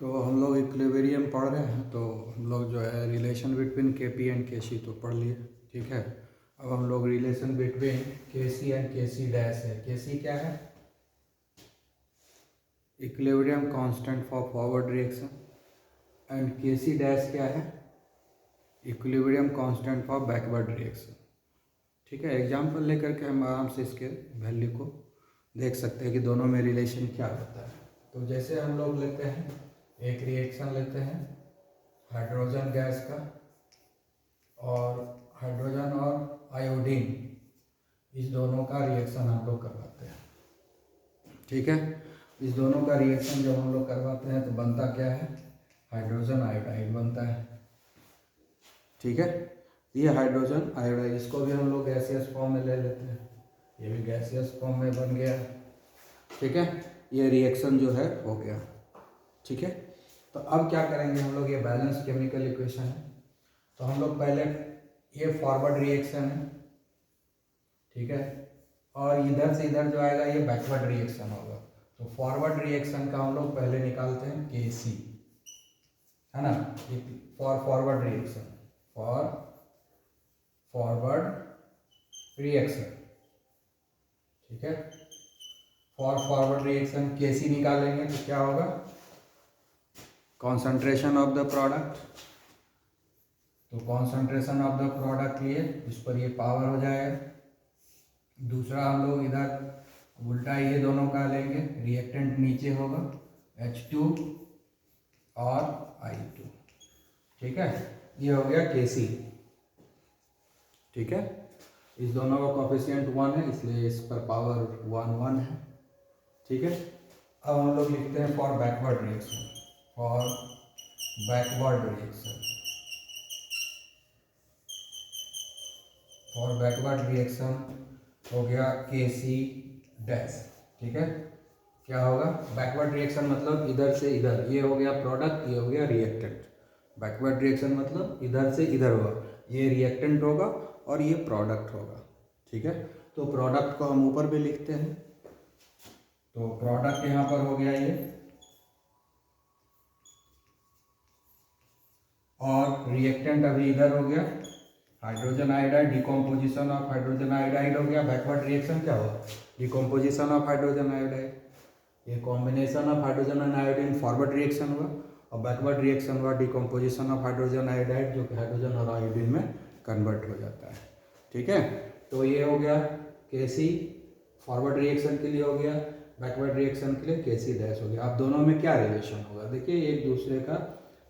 तो हम लोग इक्विलिब्रियम पढ़ रहे हैं, तो हम लोग जो है रिलेशन बिटवीन के पी एंड के सी तो पढ़ लिए, ठीक है। अब हम लोग रिलेशन बिटवीन के सी एंड के सी डैश है। के सी क्या है? Equilibrium constant for forward reaction. And के सी डैश क्या है? Equilibrium constant for backward reaction, ठीक है। एग्जाम्पल लेकर के हम आराम से इसके वैल्यू को देख सकते हैं कि दोनों में रिलेशन क्या होता है। तो जैसे हम लोग लेते हैं, एक रिएक्शन लेते हैं हाइड्रोजन गैस का, और हाइड्रोजन और आयोडीन, इस दोनों का रिएक्शन हम लोग करवाते हैं, ठीक है। इस दोनों का रिएक्शन जब हम लोग करवाते हैं तो बनता क्या है? हाइड्रोजन आयोडाइड बनता है, ठीक है। ये हाइड्रोजन आयोडाइड, इसको भी हम लोग गैसियस फॉर्म में ले लेते हैं, ये भी गैसियस फॉर्म में बन गया, ठीक है। ये रिएक्शन जो है हो गया, ठीक है। तो अब क्या करेंगे हम लोग, ये बैलेंस केमिकल इक्वेशन है, तो हम लोग पहले, ये फॉरवर्ड रिएक्शन है, ठीक है, और इधर से इधर जो आएगा ये बैकवर्ड रिएक्शन होगा। तो फॉरवर्ड रिएक्शन का हम लोग पहले निकालते हैं के सी, है ना, for forward reaction, for forward reaction, ठीक है। फॉर फॉरवर्ड रिएक्शन के सी निकालेंगे तो क्या होगा? कॉन्सेंट्रेशन ऑफ द प्रोडक्ट, तो कॉन्सेंट्रेशन ऑफ द प्रोडक्ट लिए, इस पर ये पावर हो जाएगा। दूसरा हम लोग इधर उल्टा ये दोनों का लेंगे, रिएक्टेंट नीचे होगा H2 और I2, ठीक है। ये हो गया Kc, ठीक है। इस दोनों का कोफिशिएंट 1 है, इसलिए इस पर पावर 1 है, ठीक है। अब हम लोग लिखते हैं for backward reaction, for backward reaction, for backward reaction हो गया Kc डैश, ठीक है। क्या होगा? बैकवर्ड रिएक्शन मतलब इधर से इधर, ये हो गया प्रोडक्ट, ये हो गया रिएक्टेंट। बैकवर्ड रिएक्शन मतलब इधर से इधर होगा, ये रिएक्टेंट होगा और ये प्रोडक्ट होगा, ठीक है। तो प्रोडक्ट को हम ऊपर भी लिखते हैं, तो प्रोडक्ट यहाँ पर हो गया ये, और रिएक्टेंट अभी इधर हो गया hydrogen iodide, decomposition of hydrogen iodide हो गया। बैकवर्ड रिएक्शन क्या हुआ? डिकम्पोजिशन ऑफ हाइड्रोजन आयोडाइड, ये combination of hydrogen and iodine forward reaction हुआ, और बैकवर्ड रिएक्शन हुआ डिकम्पोजिशन ऑफ हाइड्रोजन आयोडाइड, जो कि हाइड्रोजन और आयोडीन में कन्वर्ट हो जाता है, ठीक है। तो ये हो गया Kc, फॉरवर्ड रिएक्शन के लिए हो गया, बैकवर्ड रिएक्शन के लिए Kc डैश हो गया। अब दोनों में क्या रिलेशन होगा? देखिए एक दूसरे का,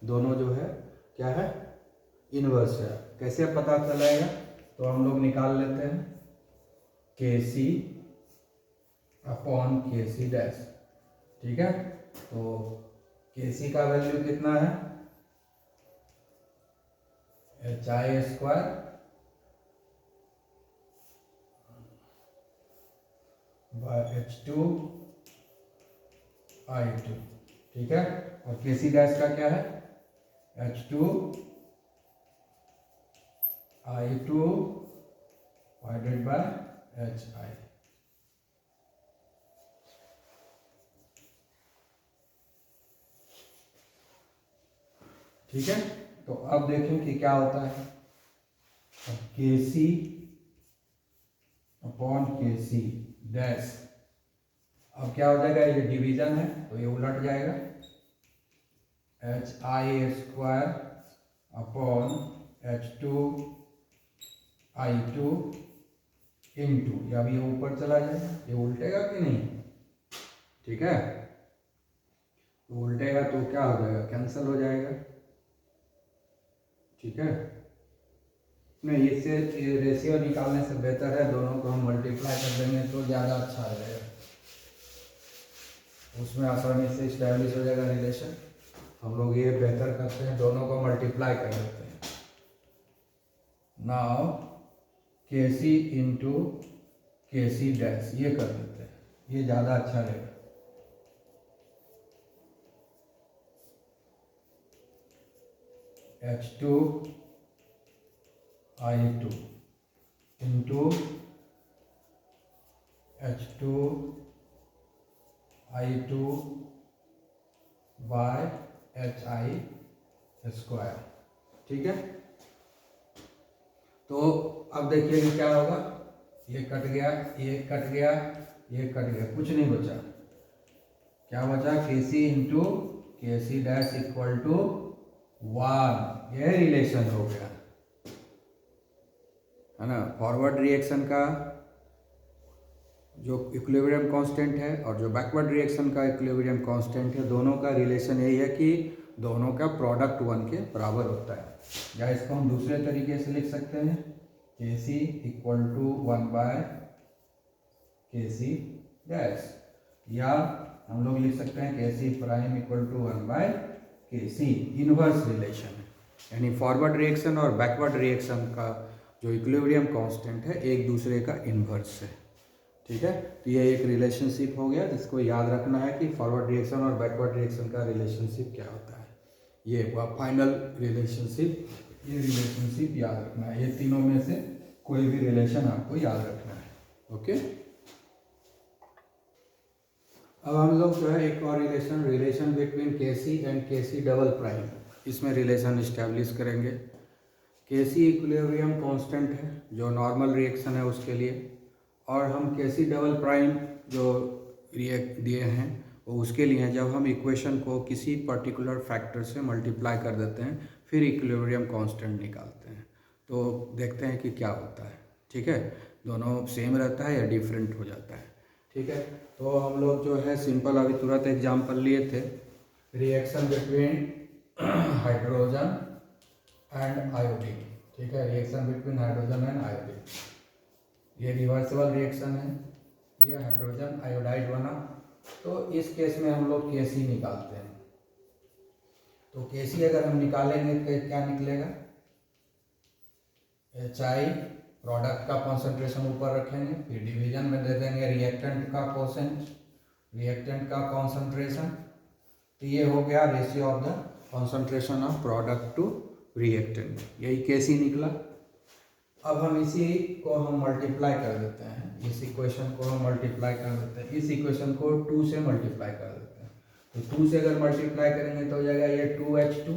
दोनों जो है क्या है? इनवर्स है। कैसे पता चलेगा? तो हम लोग निकाल लेते हैं Kc अपॉन Kc डैश, ठीक है। तो Kc का वैल्यू कितना है? HI² बाय H2 I2, ठीक है। और Kc डैश का क्या है? H2 I2 divided by HI, ठीक है। तो अब देखें कि क्या होता है। Kc अपॉन Kc डैश, अब क्या हो जाएगा? ये डिवीजन है तो ये उलट जाएगा, HI² upon H2 I2 into, अब ये ऊपर चला जाएगा, ये उल्टेगा कि नहीं? ठीक है, तो उल्टेगा तो क्या हो जाएगा? कैंसिल हो जाएगा, ठीक है। नहीं, इससे रेशियो निकालने से बेहतर है दोनों को हम मल्टीप्लाई कर देंगे तो ज़्यादा अच्छा रहेगा, उसमें आसानी से इस्टेब्लिश हो जाएगा रिलेशन। हम लोग ये बेहतर करते हैं, दोनों को मल्टीप्लाई कर देते हैं। Now Kc into Kc dash ये कर देते हैं, ये ज़्यादा अच्छा रहेगा। H2 I2 into H2 I2 bye HI²। ठीक है, तो अब देखिए क्या होगा, ये कट गया, ये कट गया, ये कट गया, कुछ नहीं बचा। क्या बचा? KC into KC dash equal to 1। यह रिलेशन हो गया, है ना। फॉरवर्ड रिएक्शन का जो इक्विलिब्रियम कांस्टेंट है और जो बैकवर्ड रिएक्शन का इक्विलिब्रियम कांस्टेंट है, दोनों का रिलेशन यही है कि दोनों का प्रोडक्ट 1 के बराबर होता है। या इसको हम दूसरे तरीके से लिख सकते हैं, KC equal to 1/KC dash, या हम लोग लिख सकते हैं KC prime equal to 1/KC। Inverse relation है, यानी फॉरवर्ड रिएक्शन और बैकवर्ड रिएक्शन का जो इक्विलिब्रियम कांस्टेंट है एक दूसरे का इन्वर्स है। ठीक है, तो ये एक रिलेशनशिप हो गया जिसको याद रखना है कि फॉरवर्ड रिएक्शन और बैकवर्ड रिएक्शन का रिलेशनशिप क्या होता है। ये फाइनल रिलेशनशिप, ये रिलेशनशिप याद रखना है। ये तीनों में से कोई भी रिलेशन आपको याद रखना है। ओके, अब हम लोग जो है एक और relation between KC and KC double prime, इसमें रिलेशन इस्टेब्लिश करेंगे। KC इक्विलिब्रियम कांस्टेंट है जो नॉर्मल रिएक्शन है उसके लिए, और हम KC डबल प्राइम जो रिएक्ट दिए हैं वो उसके लिए हैं जब हम इक्वेशन को किसी पर्टिकुलर फैक्टर से मल्टीप्लाई कर देते हैं फिर इक्विलिब्रियम कांस्टेंट निकालते हैं, तो देखते हैं कि क्या होता है। ठीक है, दोनों सेम रहता है या डिफरेंट हो जाता है। ठीक है, तो हम लोग जो है सिंपल अभी तुरंत एग्जाम्पल लिए थे, reaction between hydrogen and iodine. ठीक है, reaction between hydrogen and iodine, ये रिवर्सिबल रिएक्शन है, ये हाइड्रोजन आयोडाइड बना। तो इस केस में हम लोग KC निकालते हैं। तो KC अगर हम निकालेंगे तो क्या निकलेगा? HI प्रोडक्ट का कॉन्सेंट्रेशन ऊपर रखेंगे, फिर डिवीजन में दे देंगे रिएक्टेंट का कॉन्सेंट्रेशन। तो ये हो गया ratio of the concentration of product to reactant, यही KC निकला। अब हम इसी को हम मल्टीप्लाई कर देते हैं, इस इक्वेशन को हम मल्टीप्लाई कर देते हैं, इस इक्वेशन को 2 से मल्टीप्लाई कर देते हैं। तो 2 से अगर मल्टीप्लाई करेंगे तो हो जाएगा ये 2H2,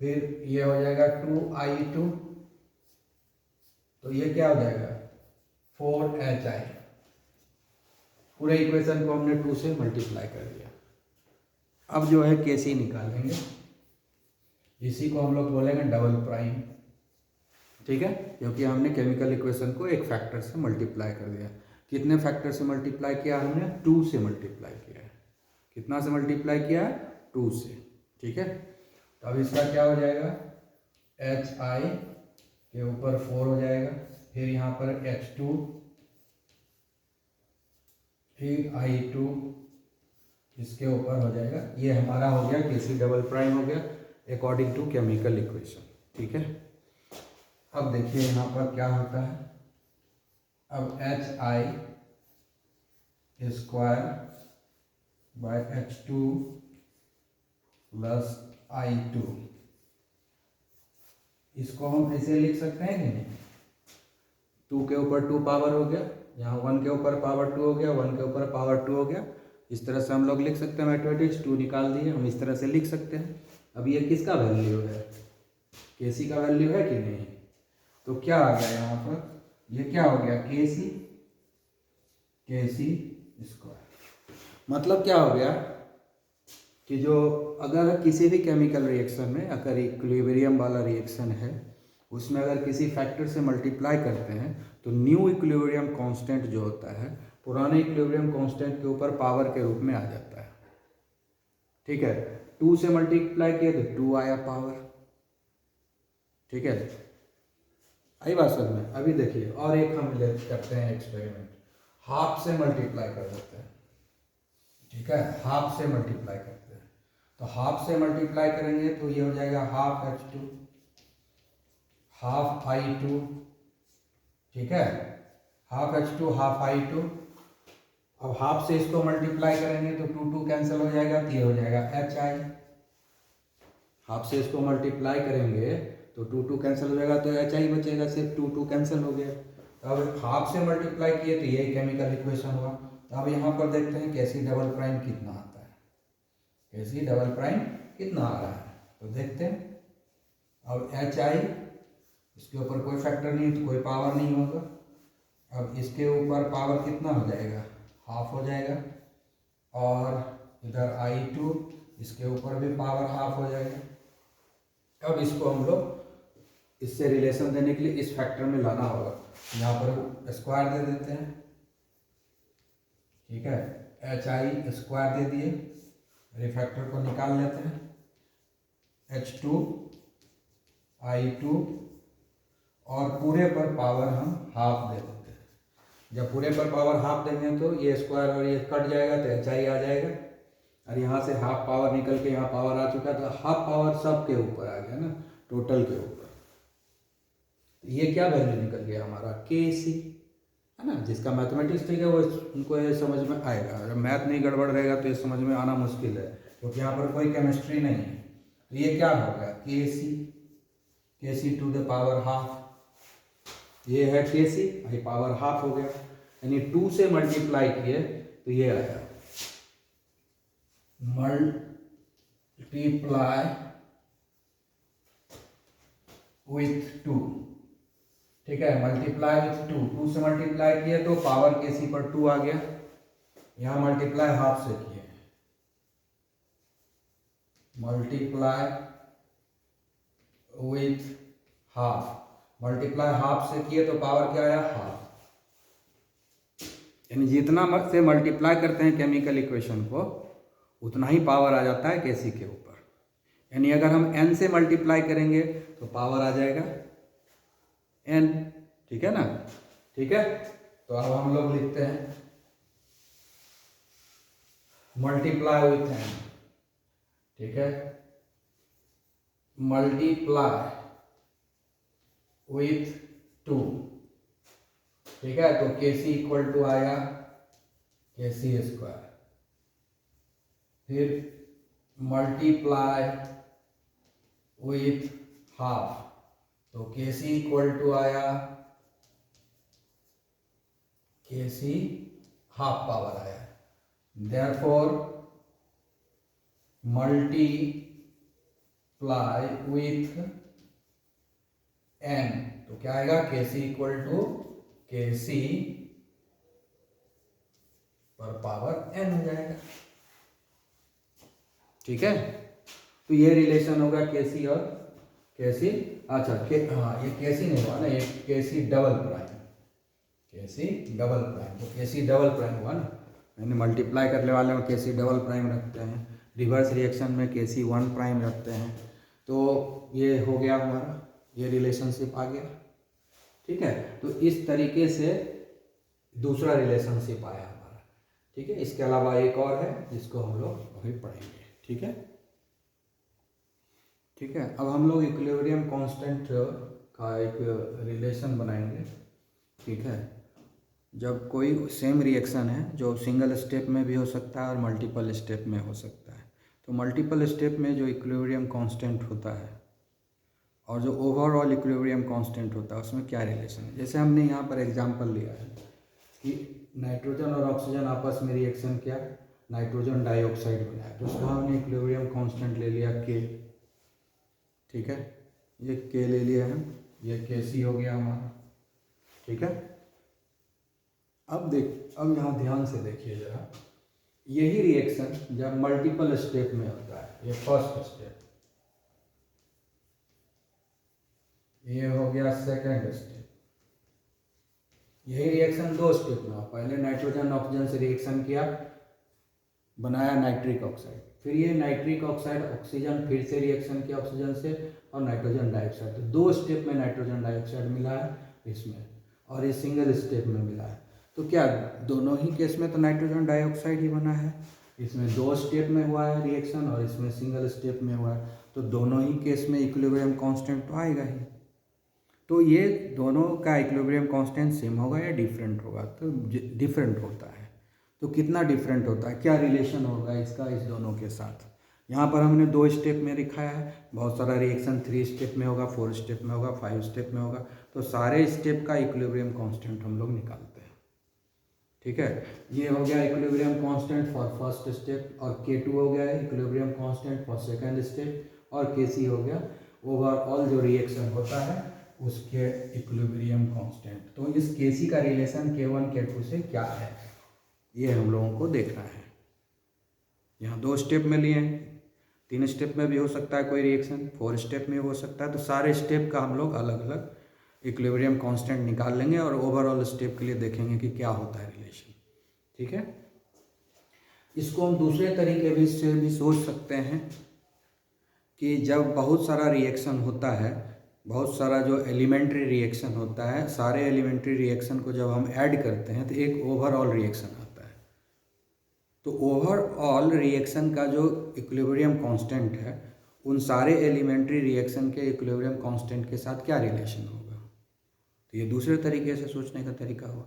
फिर ये हो जाएगा 2I2, तो ये क्या हो जाएगा 4HI। पूरे इक्वेशन को हमने 2 से मल्टीप्लाई कर दिया। अब जो है KC निकालेंगे, इसी को हम लोग बोलेंगे डबल प्राइम। ठीक है, क्योंकि हमने केमिकल इक्वेशन को एक फैक्टर से मल्टीप्लाई कर दिया। कितने फैक्टर से मल्टीप्लाई किया? हमने 2 से मल्टीप्लाई किया है। कितना से मल्टीप्लाई किया है? 2 से। ठीक है, तो अब इसका क्या हो जाएगा? HI के ऊपर 4 हो जाएगा, फिर यहाँ पर H2, फिर I2 इसके ऊपर हो जाएगा। ये हमारा हो गया KC डबल प्राइम हो गया अकॉर्डिंग टू केमिकल इक्वेशन। ठीक है, अब देखिए यहाँ पर क्या होता है। अब HI² bye H2 plus I2, इसको हम ऐसे लिख सकते हैं कि नहीं? 2 के ऊपर 2 पावर हो गया, यहाँ 1 के ऊपर पावर 2 हो गया, 1 के ऊपर पावर 2 हो गया। इस तरह से हम लोग लिख सकते हैं। मैथमेटिक्स 2 निकाल दिए हम, इस तरह से लिख सकते हैं। अब ये किसका वैल्यू है? KC का वैल्यू है कि नहीं? तो क्या आ गया यहाँ पर? ये क्या हो गया? KC²। मतलब क्या हो गया कि जो अगर किसी भी केमिकल रिएक्शन में अगर इक्विलिब्रियम वाला रिएक्शन है, उसमें अगर किसी फैक्टर से मल्टीप्लाई करते हैं तो न्यू इक्विलिब्रियम कांस्टेंट जो होता है पुराने इक्विलिब्रियम कांस्टेंट के ऊपर पावर के रूप में आ जाता है। ठीक है, 2 से मल्टीप्लाई किया तो 2 आया पावर। ठीक है, आई बात समझ में? अभी देखिए और एक हम करते हैं एक्सपेरिमेंट, हाफ से मल्टीप्लाई कर देते हैं। ठीक है, हाफ से मल्टीप्लाई करते हैं। तो हाफ से मल्टीप्लाई करेंगे तो ये हो जाएगा हाफ H2, हाफ I2। ठीक है, हाफ H2 हाफ I2। अब हाफ से इसको मल्टीप्लाई करेंगे तो 2 कैंसिल हो जाएगा, तो ये हो जाएगा HI। हाफ से इसको मल्टीप्लाई करेंगे तो 2 कैंसिल हो जाएगा, तो HI बचेगा, सिर्फ 2 कैंसिल हो गया। तो अब हाफ से मल्टीप्लाई किए तो यही केमिकल इक्वेशन हुआ। तो अब यहाँ पर देखते हैं KC डबल प्राइम कितना आता है। Kc डबल प्राइम कितना आ रहा है, तो देखते हैं। अब HI इसके ऊपर कोई फैक्टर नहीं है तो कोई पावर नहीं होगा। अब इसके ऊपर पावर कितना हो जाएगा, हाफ हो जाएगा। और इधर I2 इसके ऊपर भी पावर हाफ हो जाएगा। अब इसको हम लोग इससे रिलेशन देने के लिए इस फैक्टर में लाना होगा। यहाँ पर स्क्वायर दे देते हैं, ठीक है। HI स्क्वायर दे दिए, रिफैक्टर को निकाल लेते हैं। H2 I2 और पूरे पर पावर हम हाफ दे देते हैं। जब पूरे पर पावर हाफ देंगे तो ये स्क्वायर और ये कट जाएगा तो HI आ जाएगा, और यहाँ से हाफ पावर निकल के यहाँ पावर आ चुका, तो हाफ पावर सब के ऊपर आ गया ना, टोटल के ऊपर। ये क्या वैल्यू निकल गया हमारा, Kc, है ना। जिसका मैथमेटिक्स ठीक है वो उनको ये समझ में आएगा। अगर मैथ नहीं गड़बड़ रहेगा तो ये समझ में आना मुश्किल है, क्योंकि यहाँ पर कोई केमिस्ट्री नहीं है। तो ये क्या हो गया, Kc to the power half, ये है Kc, ये पावर हाफ हो गया, यानी 2 से मल्टीप्लाई किए तो ये आया, मल्टीप्लाई विथ 2, ठीक है। मल्टीप्लाई विथ 2 से मल्टीप्लाई किए तो पावर Kc पर 2 आ गया। यहाँ मल्टीप्लाई हाफ से किए, multiply with half, multiply half से किए तो पावर क्या आया, हाफ। यानी जितना से मल्टीप्लाई करते हैं केमिकल इक्वेशन को उतना ही पावर आ जाता है Kc के ऊपर। यानी अगर हम n से मल्टीप्लाई करेंगे तो पावर आ जाएगा n, ठीक है ना। ठीक है, तो अब हम लोग लिखते हैं मल्टीप्लाई विथ n, ठीक है। मल्टीप्लाई विथ 2, ठीक है। तो Kc इक्वल टू आया Kc स्क्वायर, फिर मल्टीप्लाई विथ हाफ, तो Kc इक्वल टू आया Kc हाफ पावर आया। देयरफॉर मल्टीप्लाई विथ n, तो क्या आएगा, Kc इक्वल टू Kc पर पावर n हो जाएगा, ठीक है। तो ये रिलेशन होगा Kc और Kc, अच्छा हाँ ये Kc नहीं हुआ ना, ये Kc double prime, Kc double prime, तो Kc डबल प्राइम हुआ ना। यानी मल्टीप्लाई करने वाले में Kc डबल प्राइम रखते हैं, रिवर्स रिएक्शन में Kc 1 प्राइम रखते हैं। तो ये हो गया हमारा, ये रिलेशनशिप आ गया, ठीक है। तो इस तरीके से दूसरा रिलेशनशिप आया हमारा, ठीक है। इसके अलावा एक और है जिसको हम लोग अभी पढ़ेंगे, ठीक है। ठीक है, अब हम लोग इक्विलिब्रियम कांस्टेंट का एक रिलेशन बनाएंगे, ठीक है। जब कोई सेम रिएक्शन है जो सिंगल स्टेप में भी हो सकता है और मल्टीपल स्टेप में हो सकता है, तो मल्टीपल स्टेप में जो इक्विलिब्रियम कांस्टेंट होता है और जो ओवरऑल इक्विलिब्रियम कांस्टेंट होता है उसमें क्या रिलेशन है। जैसे हमने यहाँ पर एग्जांपल लिया है कि नाइट्रोजन और ऑक्सीजन आपस में रिएक्शन किया, नाइट्रोजन डाइऑक्साइड बनाया, तो उसका हमने इक्विलिब्रियम कांस्टेंट ले लिया K, ठीक है। ये K ले लिया है, ये Kc हो गया हमारा, ठीक है। अब यहाँ ध्यान से देखिए जरा, यही रिएक्शन जब मल्टीपल स्टेप में होता है, ये फर्स्ट स्टेप, ये हो गया सेकेंड स्टेप। यही रिएक्शन 2 स्टेप में हो, पहले नाइट्रोजन ऑक्सीजन से रिएक्शन किया, बनाया नाइट्रिक ऑक्साइड, फिर ये नाइट्रिक ऑक्साइड ऑक्सीजन फिर से रिएक्शन किया ऑक्सीजन से और नाइट्रोजन डाइऑक्साइड, तो 2 स्टेप में नाइट्रोजन डाइऑक्साइड मिला है इसमें, और ये सिंगल स्टेप में मिला है। तो क्या दोनों ही केस में तो नाइट्रोजन डाइऑक्साइड ही बना है, इसमें 2 स्टेप में हुआ है रिएक्शन और इसमें सिंगल स्टेप में हुआ है, तो दोनों ही केस में इक्विलिब्रियम कांस्टेंट तो आएगा ही। तो ये दोनों का इक्विलिब्रियम कांस्टेंट सेम होगा या डिफरेंट होगा, तो डिफरेंट होता है। तो कितना डिफरेंट होता है, क्या रिलेशन होगा इसका इस दोनों के साथ। यहाँ पर हमने 2 स्टेप में दिखाया है, बहुत सारा रिएक्शन 3 स्टेप में होगा, 4 स्टेप में होगा, 5 स्टेप में होगा, तो सारे स्टेप का इक्विलिब्रियम कांस्टेंट हम लोग निकालते हैं, ठीक है, ये हो गया equilibrium constant for first step, और K2 हो गया equilibrium constant for second step, और Kc हो गया ओवरऑल जो रिएक्शन होता है उसके इक्विलिब्रियम कांस्टेंट। तो इस Kc का रिलेशन K1 K2 से क्या है ये हम लोगों को देखना है। यहाँ 2 स्टेप में लिए हैं, 3 स्टेप में भी हो सकता है कोई रिएक्शन, 4 स्टेप में हो सकता है, तो सारे स्टेप का हम लोग अलग अलग इक्विलिब्रियम कांस्टेंट निकाल लेंगे और ओवरऑल स्टेप के लिए देखेंगे कि क्या होता है रिलेशन। ठीक है, इसको हम दूसरे तरीके भी से भी सोच सकते हैं कि जब बहुत सारा रिएक्शन होता है, बहुत सारा जो एलिमेंट्री रिएक्शन होता है, सारे एलिमेंट्री रिएक्शन को जब हम ऐड करते हैं तो एक ओवरऑल रिएक्शन आता है। तो ओवरऑल रिएक्शन का जो इक्विलिब्रियम कांस्टेंट है उन सारे एलिमेंट्री रिएक्शन के इक्विलिब्रियम कांस्टेंट के साथ क्या रिलेशन होगा, तो ये दूसरे तरीके से सोचने का तरीका हुआ।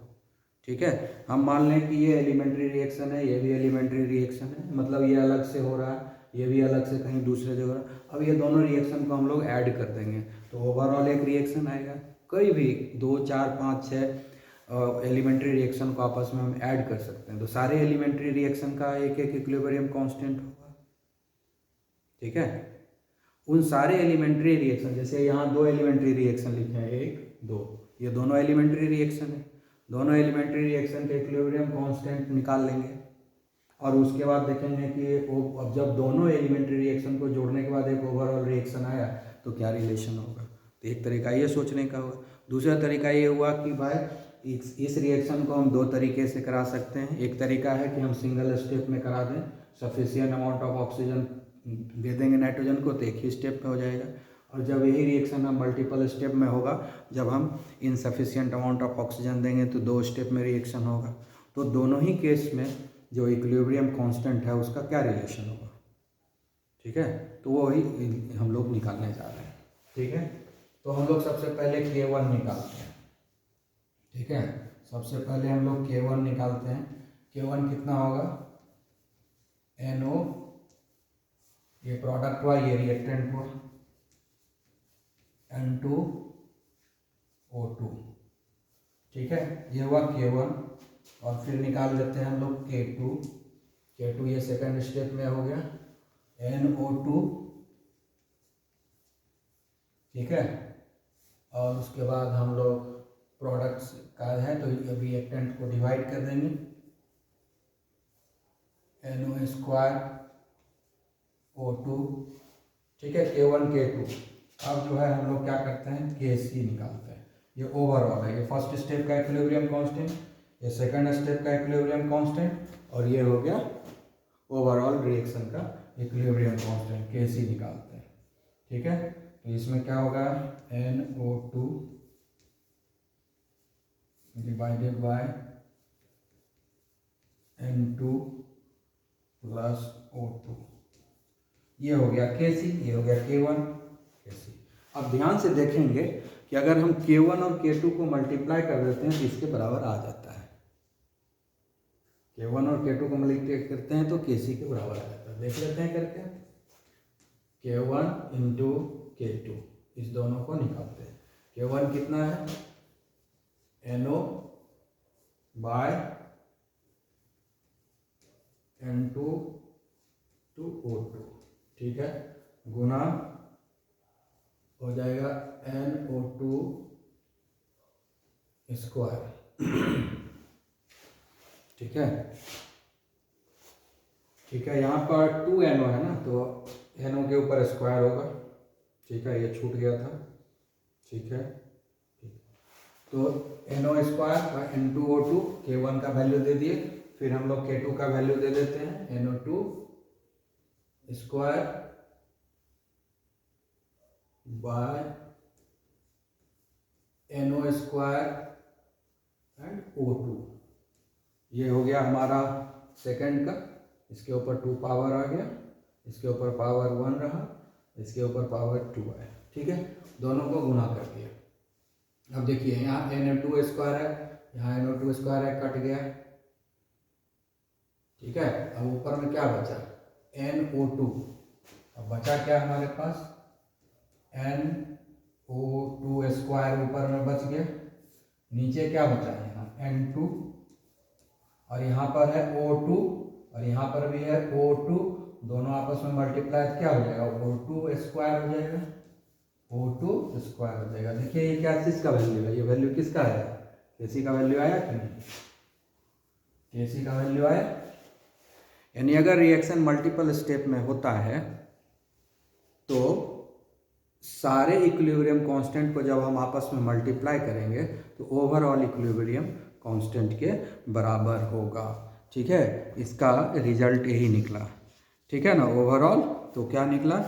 ठीक है, हम मान लें कि ये एलिमेंट्री रिएक्शन है, ये भी एलिमेंट्री रिएक्शन है, मतलब ये अलग से हो रहा है, ये भी अलग से कहीं दूसरे जगह हो रहा है। अब ये दोनों रिएक्शन को हम लोग ऐड कर देंगे तो ओवरऑल एक रिएक्शन आएगा। कोई भी 2, 4, 5, 6 एलिमेंट्री रिएक्शन को आपस में हम ऐड कर सकते हैं, तो सारे एलिमेंट्री रिएक्शन का एक एक इक्विलिब्रियम कांस्टेंट होगा। ठीक है, उन सारे एलिमेंट्री रिएक्शन, जैसे यहाँ 2 एलिमेंट्री रिएक्शन लिखे हैं, 1, 2, ये दोनों एलिमेंट्री रिएक्शन है, दोनों एलिमेंट्री रिएक्शन के इक्विलिब्रियम कांस्टेंट निकाल लेंगे और उसके बाद देखेंगे कि अब जब दोनों एलिमेंट्री रिएक्शन को जोड़ने के बाद एक ओवरऑल रिएक्शन आया तो क्या रिलेशन होगा। तो एक तरीका ये सोचने का हुआ। दूसरा तरीका ये हुआ कि भाई इस रिएक्शन को हम 2 तरीके से करा सकते हैं। एक तरीका है कि हम सिंगल स्टेप में करा दें, सफिशिएंट अमाउंट ऑफ ऑक्सीजन दे देंगे नाइट्रोजन को तो एक ही स्टेप में हो जाएगा, और जब यही रिएक्शन हम मल्टीपल स्टेप में होगा, जब हम इनसफिशिएंट अमाउंट ऑफ ऑक्सीजन देंगे तो 2 स्टेप में रिएक्शन होगा। तो दोनों ही केस में जो इक्विलिब्रियम कांस्टेंट है उसका क्या रिलेशन होगा। ठीक है, तो वो ही हम लोग निकालने जा रहे हैं। ठीक है, तो हम लोग सबसे पहले K1 निकालते हैं। ठीक है, सबसे पहले हम लोग K1 निकालते हैं। K1 कितना होगा, NO, ये प्रोडक्ट हुआ, ये रिएक्टेंट हुआ, N2O2। ठीक है, ये हुआ K1, और फिर निकाल लेते हैं हम लोग K2 ये सेकंड स्टेप में हो गया, NO2। ठीक है, और उसके बाद हम लोग प्रोडक्ट्स का है तो ये रिएक्टेंट को डिवाइड कर देंगे, NO2O2। ठीक है, K1 K2। अब जो है हम लोग क्या करते हैं, Kc निकालते हैं। ये ओवरऑल है, ये फर्स्ट स्टेप का इक्विलिब्रियम कांस्टेंट, ये सेकंड स्टेप का इक्विलिब्रियम कांस्टेंट, और ये हो गया ओवरऑल रिएक्शन का इक्विलिब्रियम कांस्टेंट, Kc निकालते हैं। ठीक है, तो इसमें क्या होगा, NO2 divided by N2 plus O2, ये हो गया Kc, ये हो गया K1 Kc। अब ध्यान से देखेंगे कि अगर हम K1 और K2 को मल्टीप्लाई कर देते हैं तो इसके बराबर आ जाता है। K1 और K2 को मल्टीप्लाई करते हैं तो Kc के बराबर आ जाता है। देख लेते हैं करके, K1 इंटू K2, इस दोनों को निकालते हैं। K1 कितना है, NO bye N2 to O2। ठीक है, गुना हो जाएगा NO2 स्क्वायर। ठीक है, ठीक है, यहाँ पर 2NO है ना, तो NO के ऊपर स्क्वायर होगा। ठीक है, ये छूट गया था। ठीक है, तो NO स्क्वायर N2O2, K1 का वैल्यू दे दिए, फिर हम लोग K2 का वैल्यू दे देते हैं, NO2 square by NO square and O2। ये हो गया हमारा सेकंड का, इसके ऊपर 2 पावर आ गया, इसके ऊपर पावर 1 रहा, इसके ऊपर पावर 2 आया। ठीक है, दोनों को गुना कर दिया। अब देखिए यहाँ NO2 स्क्वायर है, यहाँ NO2 स्क्वायर है, कट गया। ठीक है, अब ऊपर में क्या बचा, NO2। अब बचा क्या हमारे पास, NO2 स्क्वायर ऊपर में बच गया, नीचे क्या बचा है यहाँ N2 और यहाँ पर है O2 और यहाँ पर भी है O2, दोनों आपस में मल्टीप्लाई क्या हो जाएगा, O2 स्क्वायर हो जाएगा, O2 स्क्वायर हो जाएगा। देखिए ये क्या चीज़ का वैल्यू है, ये वैल्यू किसका आया, केसी का वैल्यू आया कि नहीं, केसी का वैल्यू आया। यानी अगर रिएक्शन मल्टीपल स्टेप में होता है तो सारे इक्विलिब्रियम कांस्टेंट को जब हम आपस में मल्टीप्लाई करेंगे तो ओवरऑल इक्विलिब्रियम कांस्टेंट के बराबर होगा। ठीक है, इसका रिजल्ट यही निकला। ठीक है ना, ओवरऑल तो क्या निकला,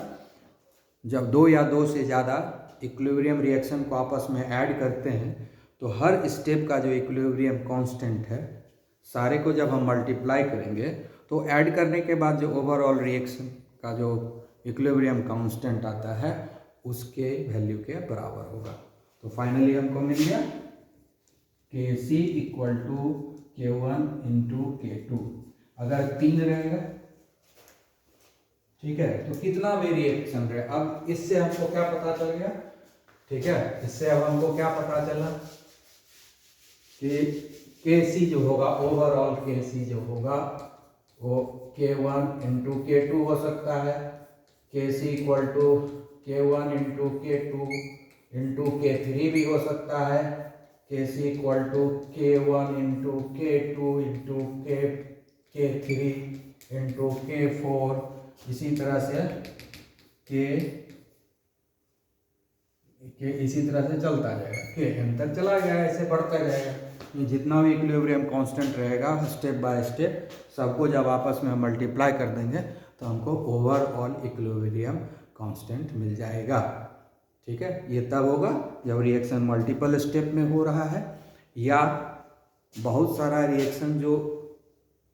जब दो या दो से ज़्यादा इक्विलिब्रियम रिएक्शन को आपस में ऐड करते हैं तो हर स्टेप का जो इक्विलिब्रियम कांस्टेंट है सारे को जब हम मल्टीप्लाई करेंगे तो ऐड करने के बाद जो ओवरऑल रिएक्शन का जो इक्विलिब्रियम कांस्टेंट आता है उसके वैल्यू के बराबर होगा। तो फाइनली हमको मिल गया Kc equal to K1 into K2। अगर 3 रहेगा, ठीक है, तो कितना भी रिएक्शन रहे। अब इससे हमको क्या पता चल गया, ठीक है, इससे अब हमको क्या पता चला कि Kc जो होगा, ओवरऑल Kc जो होगा वो K1 इंटू K2 हो सकता है। Kc equal to K1 into K2 into K3 भी हो सकता है। Kc equal to K1 into K2 into K3 into K4, इसी तरह से इसी तरह से चलता जाएगा, Kn तक चला गया, ऐसे बढ़ता जाएगा। ये जितना भी इक्विलिब्रियम कांस्टेंट रहेगा स्टेप बाय स्टेप सबको जब आपस में मल्टीप्लाई कर देंगे तो हमको ओवरऑल इक्विलिब्रियम कांस्टेंट मिल जाएगा। ठीक है, ये तब होगा जब रिएक्शन मल्टीपल स्टेप में हो रहा है या बहुत सारा रिएक्शन जो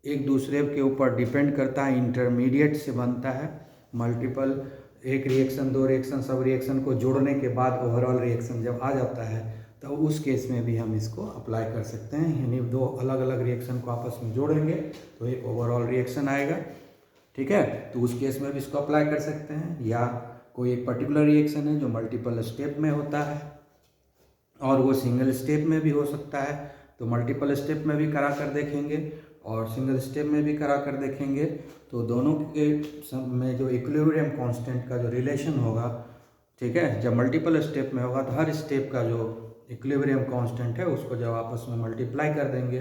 एक दूसरे के ऊपर डिपेंड करता है, इंटरमीडिएट से बनता है। मल्टीपल एक रिएक्शन, दो रिएक्शन, सब रिएक्शन को जोड़ने के बाद ओवरऑल रिएक्शन जब आ जाता है तो उस केस में भी हम इसको अप्लाई कर सकते हैं। यानी दो अलग अलग रिएक्शन को आपस में जोड़ेंगे तो एक ओवरऑल रिएक्शन आएगा। ठीक है, तो उस केस में भी इसको अप्लाई कर सकते हैं। या कोई एक पर्टिकुलर रिएक्शन है जो मल्टीपल स्टेप में होता है और वो सिंगल स्टेप में भी हो सकता है, तो मल्टीपल स्टेप में भी करा कर देखेंगे और सिंगल स्टेप में भी करा कर देखेंगे। तो दोनों के में जो इक्विलिब्रियम कांस्टेंट का जो रिलेशन होगा, ठीक है, जब मल्टीपल स्टेप में होगा तो हर स्टेप का जो इक्विलिब्रियम कांस्टेंट है उसको जब आपस में मल्टीप्लाई कर देंगे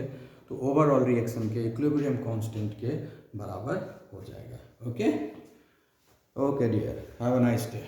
तो ओवरऑल रिएक्शन के इक्विलिब्रियम कांस्टेंट के बराबर हो जाएगा। Okay okay dear, have a nice day.